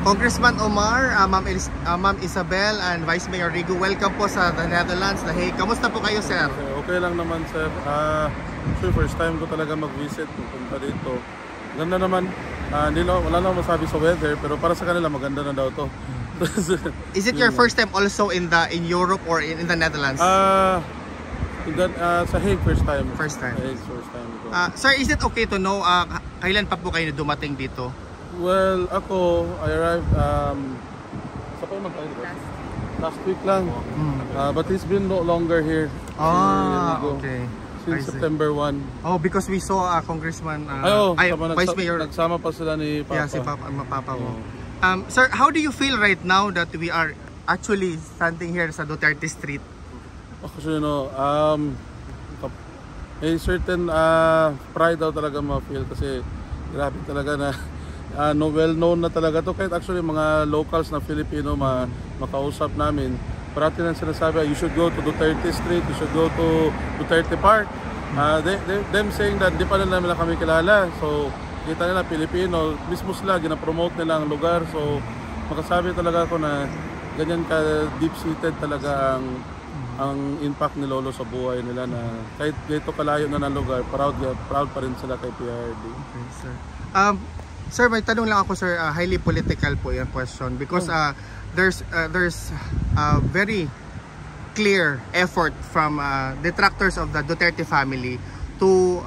Congressman Omar, Ma'am Isabel, and Vice Mayor Rigo, welcome po sa The Netherlands, The Hague. Kamusta po kayo, sir? Okay lang naman, sir. Sure, first time ko talaga mag-visit, pupunta dito. Ganda naman. Wala naman masabi sa weather, pero para sa kanila maganda na daw to. Is it your first time also in Europe or in the Netherlands? Sa Hague, first time. First time. Hague, first time. Sir, is it okay to know kailan pa po kayo dumating dito? Well, I arrived sa last week lang. But it's been no longer here. Okay. Since September 1. Oh, because we saw Congressman Vice Mayor. Nagsama pa sila ni Papa. Yeah, si Papa mo. Sir, how do you feel right now that we are actually standing here sa Duterte Street? Kasi a certain pride daw talaga ma-feel kasi grabe talaga na well-known na talaga to. Kahit actually mga locals na Filipino makausap namin, parati nang sinasabi, you should go to Duterte Street, you should go to Duterte Park. Them saying that di pa nila kami kilala. So, kita nila Pilipino, mismo sila, gina-promote nila ang lugar. So, makasabi talaga ako na ganyan ka deep-seated talaga ang impact ni Lolo sa buhay nila na kahit dito kalayo na ng lugar, proud pa rin sila kay PRD. Okay, sir. Sir, may tanong lang ako, sir, highly political po yung question because there's very clear effort from detractors of the Duterte family to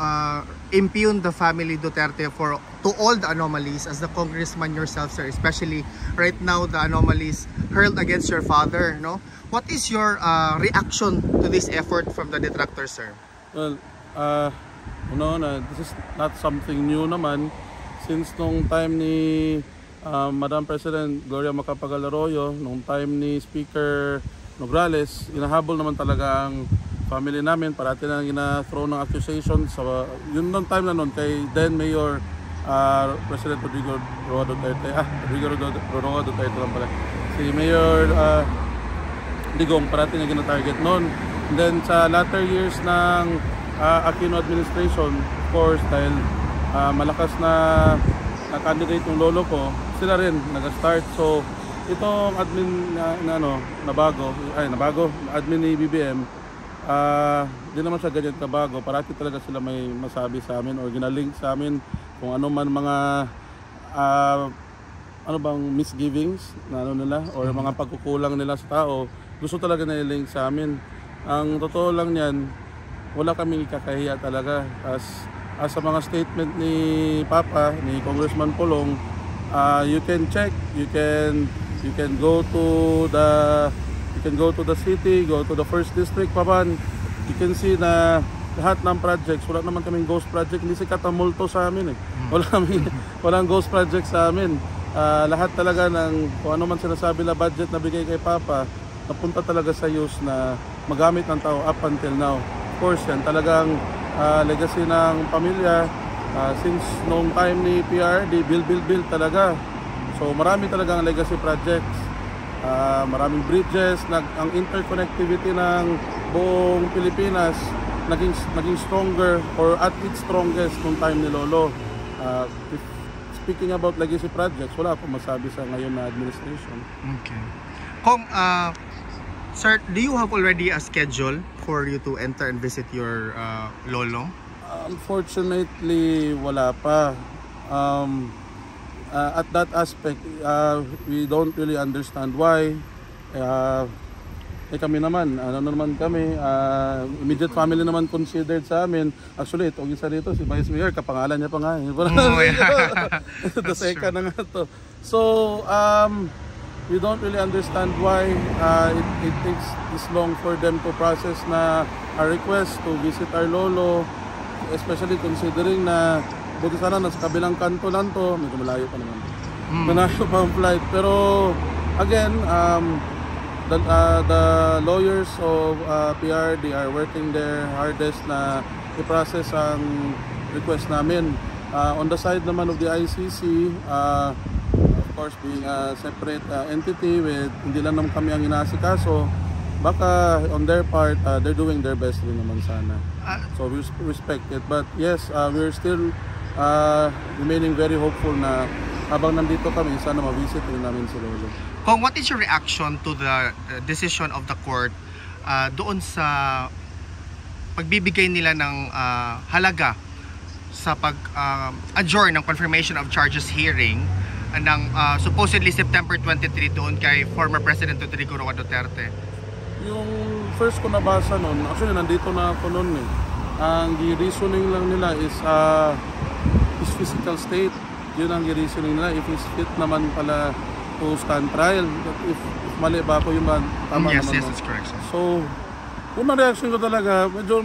impugn the family Duterte to all the anomalies. As the congressman yourself, sir, especially right now the anomalies hurled against your father, no? What is your reaction to this effort from the detractors, sir? Well, this is not something new naman. Since nung time ni Madam President Gloria Macapagal-Arroyo, nung time ni Speaker Nograles, inahabol naman talaga ang family namin. Parati na gina-throw ng accusation sa yun nung time na nun kay then Mayor President Rodrigo Roa Duterte. Rodrigo Roa Duterte lang pala. Si Mayor Digong, parati na gina-target nun. And then sa latter years ng Aquino administration, of course, dahil malakas na candidate yung lolo ko, sila rin nag-start. So itong admin nabago, admin ni BBM, di naman siya ganyan kabago. Parati talaga sila may masabi sa amin or ginalink sa amin kung ano man mga misgivings na nila or mga pagkukulang nila sa tao, gusto talaga na i-link sa amin. Ang totoo lang niyan, wala kaming kakahiya talaga. As sa mga statement ni Papa, ni Congressman Pulong, you can check, you can go to the city, go to the first district, Papan. You can see na lahat ng projects, wala naman kaming ghost project, hindi sikat ang multo sa amin eh. Walang ghost project sa amin. Lahat talaga ng kung ano man sinasabi na budget na bigay kay Papa, napunta talaga sa use na magamit ng tao up until now. Of course, yan talagang legacy ng pamilya since noong time ni PRD, build talaga. So marami talagang legacy projects, maraming bridges, ang interconnectivity ng buong Pilipinas naging stronger or at its strongest noong time ni Lolo. Speaking about legacy projects, wala akong masabi sa ngayon na administration. Okay. Sir, do you have already a schedule for you to enter and visit your lolo? Unfortunately, wala pa. At that aspect, we don't really understand why. Kami naman, immediate family naman considered sa amin. Actually, itong isa dito, si Vice Mayor, kapangalan niya pa nga. The second na nga to. So, we don't really understand why it takes this long for them to process na our request to visit our lolo, especially considering na buti sana nasa kabilang kanto lang to, medyo malayo pa naman. Malayo pa ang flight. Pero again, the lawyers of PRD are working their hardest na i-process ang request namin. On the side naman of the ICC, of course being a separate entity with hindi lang naman kami ang inaasikaso, baka on their part they're doing their best rin naman sana. So we respect it, but yes, we're still remaining very hopeful na habang nandito kami, sana ma-visit rin namin si Lolo. Kung what is your reaction to the decision of the court doon sa pagbibigay nila ng halaga sa pag-adjourn ng confirmation of charges hearing ng supposedly September 23 doon kay former President Rodrigo Roa Duterte? Yung first ko nabasa noon, actually nandito na ako noon eh. Ang reasoning lang nila is his physical state. Yun ang reasoning nila. If he's fit naman pala to stand trial. But if mali ba ako yung tama yes, naman. Yes, that's correct. So, unang reaction ko talaga, medyo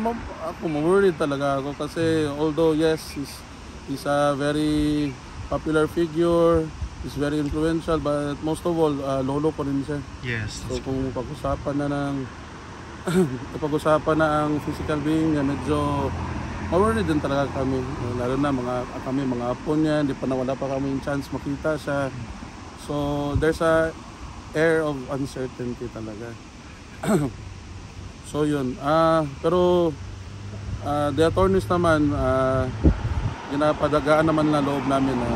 worried talaga ako kasi although yes, he's a very popular figure, he's very influential, but most of all, lolo ko rin siya. Yes. So kung pag-usapan na ang physical being niya, medyo worried din talaga kami. Lalo na mga apo niya, wala pa kami chance makita siya. So there's a air of uncertainty talaga. So yun, pero the attorneys naman, ginapadagaan naman na loob namin na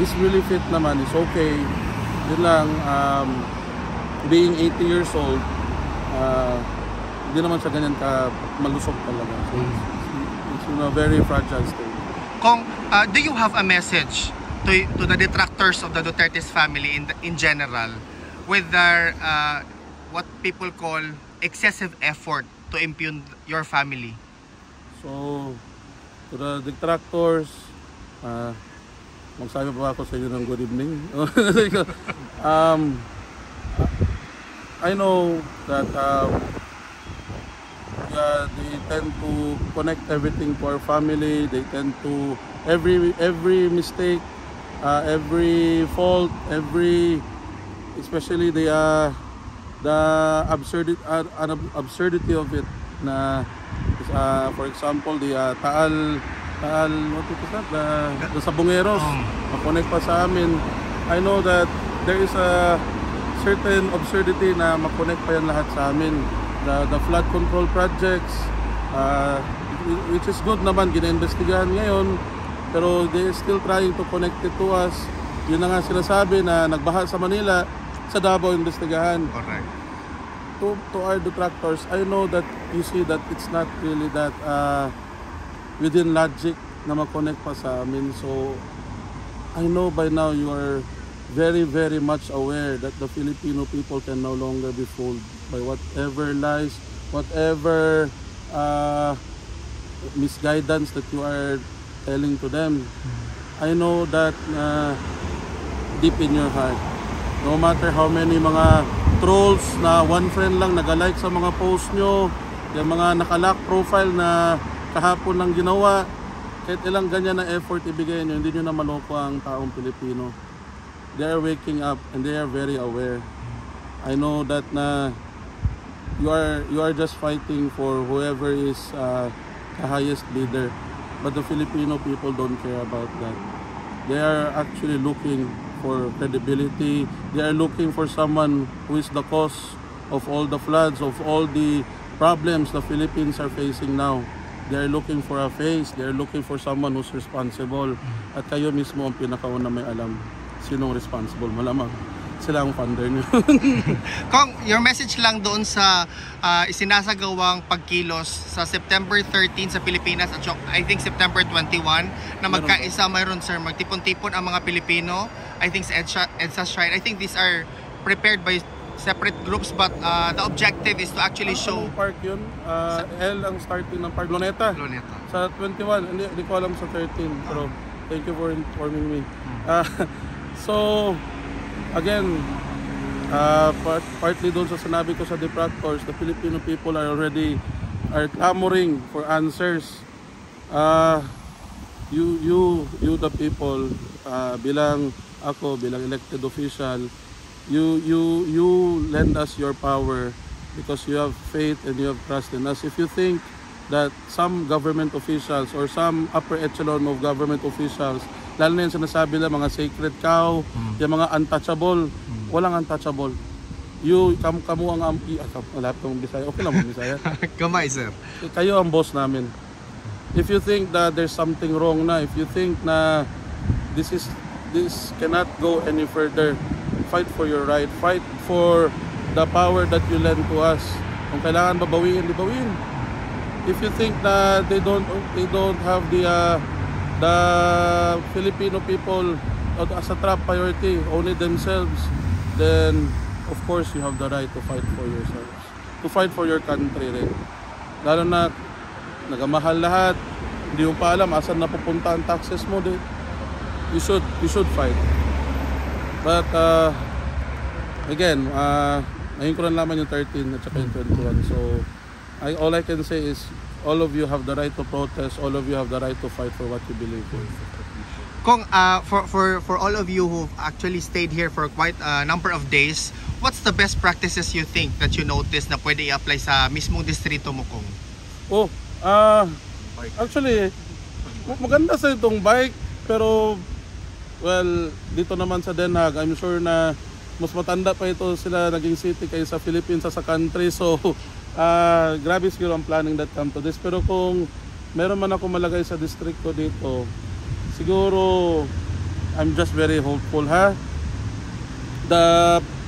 he's really fit naman, is okay. Yun lang, being 80 years old, hindi naman siya ganyan ka malusog talaga. So it's in a very fragile state. Kung, do you have a message to the detractors of the Duterte's family in general with their what people call excessive effort to impugn your family? So, to the detractors, magsabi pa ako sa inyo ng good evening. I know that they tend to connect everything to our family. They tend to every mistake, every fault, especially the absurdity of it. Na for example, the Taal, what is that? The Sabongeros, makonect pa sa amin. I know that there is a certain absurdity na makonect pa yan lahat sa amin. The flood control projects, which is good naman, gina-investigahan ngayon, pero they are still trying to connect it to us. Yun na nga sinasabi na nagbaha sa Manila, sa Davao investigahan. Correct. To our detractors, I know that you see that it's not really that within logic na makonect pa sa amin. So I know by now you are very, very much aware that the Filipino people can no longer be fooled by whatever lies, whatever misguidance that you are telling to them. I know that deep in your heart, no matter how many mga trolls na one friend lang nag-like sa mga post nyo, yung mga naka-lock profile na kahapon lang ginawa, kahit ilang ganyan na effort ibigay nyo, hindi nyo na maloko ang taong Pilipino. They are waking up and they are very aware. I know that na you are just fighting for whoever is the highest leader, but the Filipino people don't care about that. They are actually looking for credibility. They are looking for someone who is the cause of all the floods, of all the problems the Philippines are facing now. They are looking for a face. They are looking for someone who's responsible. At kayo mismo ang pinakauna may alam sinong responsible. Malamang sila ang funder niyo. Kung your message lang doon sa isinasagawang pagkilos sa September 13 sa Pilipinas at I think September 21 na magkaisa mayroon sir, magtipon-tipon ang mga Pilipino. I think sa EDSA Shrine. I think these are prepared by separate groups but the objective is to actually show park yun. L ang starting ng park. Luneta. Sa 21, hindi ko alam sa 13 pero thank you for informing me. So again, partly doon sa sinabi ko sa detractors, the Filipino people are clamoring for answers. You the people, bilang elected official, you lend us your power because you have faith and you have trust in us. If you think that some government officials or some upper echelon of government officials, lalo na yung sinasabi na mga sacred cow, yung mga untouchable, walang untouchable. Kamu ang wala akong Bisaya. Okay lang mo Bisaya. Kamay sir. Kayo ang boss namin. If you think that there's something wrong na, if you think na this is this cannot go any further. Fight for your right. Fight for the power that you lend to us. Kung kailangan babawiin, di bawiin. If you think that they don't have the Filipino people as a top priority, only themselves, then of course you have the right to fight for yourselves, to fight for your country rin. Lalo na nagamahal lahat, hindi mo pa alam asan napupunta ang taxes mo. You should fight. But again, ngayon ko lang naman yung 13 at saka yung 21. So all I can say is all of you have the right to protest, all of you have the right to fight for what you believe in. Kung for all of you who actually stayed here for quite a number of days, what's the best practices you think that you notice na pwede i-apply sa mismong distrito mo, Kong? Actually, maganda sa itong bike, pero well, dito naman sa Den Haag, I'm sure na mas matanda pa ito sila naging city kaysa Philippines as a country. So grabe siguro ang planning that come to this. Pero kung meron man ako malagay sa district ko dito, siguro I'm just very hopeful the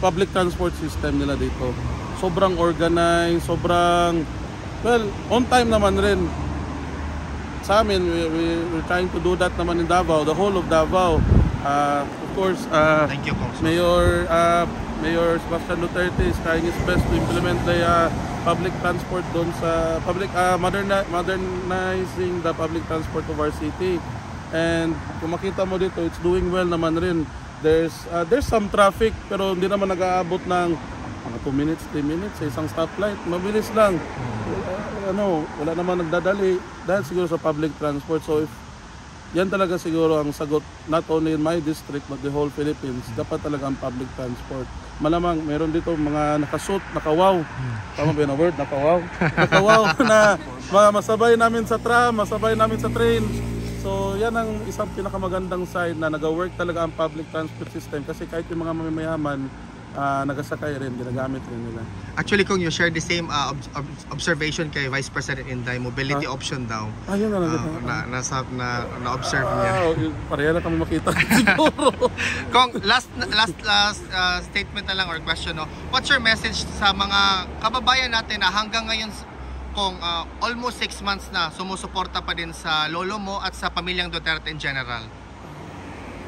public transport system nila dito sobrang organized, sobrang well, on time naman rin. Sa amin, we're trying to do that naman in Davao, the whole of Davao. Of course, thank you, Mayor Sebastian Duterte is trying his best to implement the public transport doon sa modernizing the public transport of our city. And kung makita mo dito, it's doing well naman rin. There's some traffic, pero hindi naman nag-aabot ng mga 2 minutes, 3 minutes sa isang stoplight. Mabilis lang. Wala naman nagdadali dahil siguro sa public transport. So if yan talaga siguro ang sagot, not only in my district but the whole Philippines, dapat talaga ang public transport. Malamang meron dito mga nakasuit, nakawaw. Tama ba yung word? Nakawaw? Nakawaw na masabay namin sa tram, masabay namin sa train. So yan ang isang pinakamagandang side na nag-work talaga ang public transport system, kasi kahit yung mga mamayaman, nagasakay rin, ginagamit rin nila. Actually, kung you share the same observation kay Vice President Inday, mobility option daw. Yun na-observe niya. Pareha na kami makita siguro. Kung last statement na lang or question, no? What's your message sa mga kababayan natin na hanggang ngayon, kung almost 6 months na sumusuporta pa din sa lolo mo at sa pamilyang Duterte in general?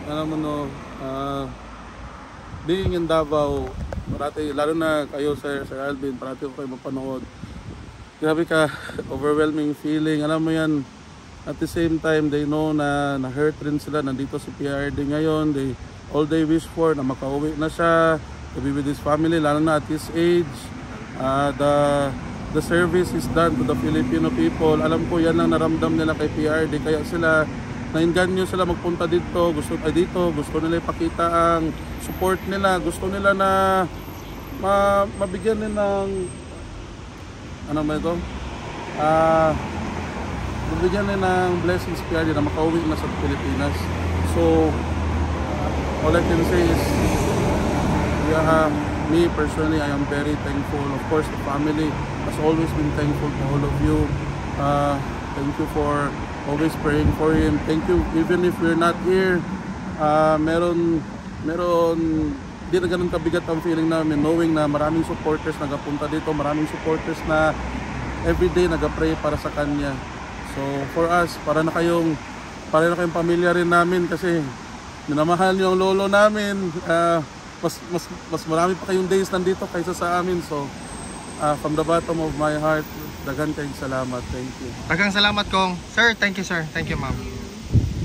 Alam mo, being in Davao, parati, lalo na kayo, Sir Alvin, parati ko kayo mapanood. Grabe ka, overwhelming feeling. Alam mo yan, at the same time, they know na na-hurt rin sila. Nandito si PRD ngayon. All they wish for, na makauwi na siya, to be with his family, lalo na at his age. The service is done to the Filipino people. Alam ko yan ang naramdam nila kay PRD. Kaya sila, nainganyo sila magpunta dito. Gusto nila ipakita ang support nila. Gusto nila na mabigyan din ng mabigyan din ng blessings PRD na makauwi na sa Pilipinas. So all I can say is me personally, I am very thankful. Of course, the family has always been thankful to all of you. Thank you for always praying for him. Thank you, even if we're not here. Meron di na ganun kabigat ang feeling namin, knowing na maraming supporters nagapunta dito, maraming supporters na everyday nagapray para sa kanya. So for us, para na kayong pamilya rin namin, kasi minamahal niyo ang lolo namin. Mas marami pa kayong days nandito kaysa sa amin. So from the bottom of my heart, daghang kayong salamat. Thank you. Daghang salamat, Kong. Sir, thank you, sir. Thank you, ma'am.